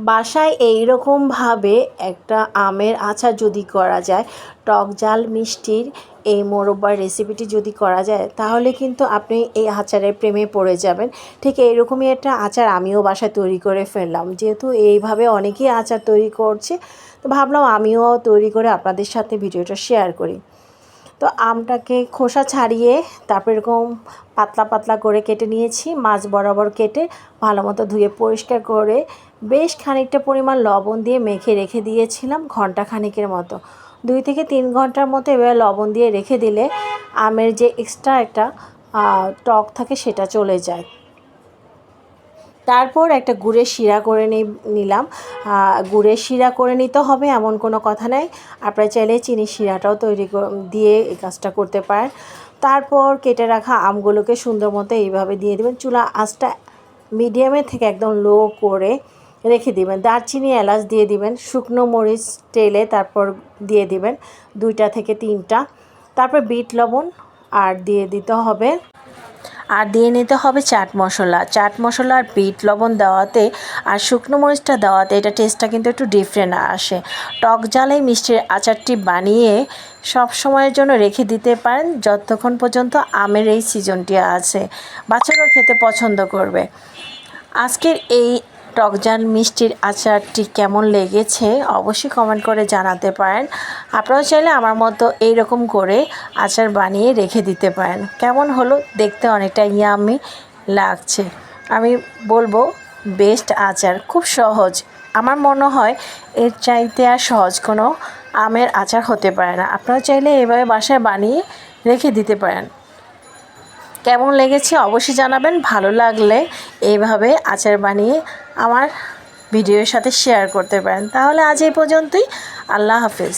বাসায় এইরকমভাবে একটা আমের আচার যদি করা যায়, টক ঝাল মিষ্টির এই মোরব্বার রেসিপিটি যদি করা যায়, তাহলে কিন্তু আপনি এই আচারের প্রেমে পড়ে যাবেন। ঠিক এইরকমই একটা আচার আমিও বাসায় তৈরি করে ফেললাম। যেহেতু এইভাবে অনেকেই আচার তৈরি করছে, তো ভাবলাম আমিও তৈরি করে আপনাদের সাথে ভিডিওটা শেয়ার করি। তো আমটাকে খোসা ছাড়িয়ে তারপর এরকম পাতলা পাতলা করে কেটে নিয়েছি, মাছ বরাবর কেটে ভালো মতো ধুয়ে পরিষ্কার করে বেশ খানিকটা পরিমাণ লবণ দিয়ে মেখে রেখে দিয়েছিলাম ঘন্টা খানিকের মতো। 2 থেকে 3 ঘন্টার মতো এবার লবণ দিয়ে রেখে দিলে আমের যে এক্সট্রা একটা টক থাকে সেটা চলে যায়। তারপর একটা গুড়ের শিরা করে নিলাম। গুড়ের শিরা করে নিতে হবে এমন কোনো কথা নাই, আপনারা চাইলে চিনির শিরাটাও দিয়ে এই কাজটা করতে পারেন। তারপর কেটে রাখা আমগুলোকে সুন্দর মতো এইভাবে দিয়ে দেবেন। চুলা আঁচটা মিডিয়ামে থেকে একদম লো করে রেখে দিবেন। দারচিনি এলাচ দিয়ে দিবেন, শুকনো মরিচ তেলে তারপর দিয়ে দিবেন 2টা থেকে 3টা। তারপর বিট লবণ আর দিয়ে নিতে হবে চাট মশলা আর বিট লবণ দেওয়াতে আর শুকনো মরিচটা দেওয়াতে এটা টেস্টটা কিন্তু একটু ডিফারেন্ট আসে। টক ঝালে মিষ্টির আচারটি বানিয়ে সব সময়ের জন্য রেখে দিতে পারেন, যতক্ষণ পর্যন্ত আমের এই সিজনটি আছে। বাচ্চারাও খেতে পছন্দ করবে। আজকের এই টক ঝাল মিষ্টির আচারটি কেমন লেগেছে অবশ্যই কমেন্ট করে জানাতে পারেন। আপনারাও চাইলে আমার মতো এইরকম করে আচার বানিয়ে রেখে দিতে পারেন। কেমন হলো দেখতে অনেকটা ইয়াম্মি লাগছে। আমি বলবো বেস্ট আচার, খুব সহজ। আমার মনে হয় এর চাইতে আর সহজ কোনো আমের আচার হতে পারে না। আপনারা চাইলে এভাবে বাসায় বানিয়ে রেখে দিতে পারেন। কেমন লেগেছে অবশ্যই জানাবেন। ভালো লাগলে এইভাবে আচার বানিয়ে আমার ভিডিওর সাথে শেয়ার করতে পারেন। তাহলে আজ এই পর্যন্তই। আল্লাহ হাফেজ।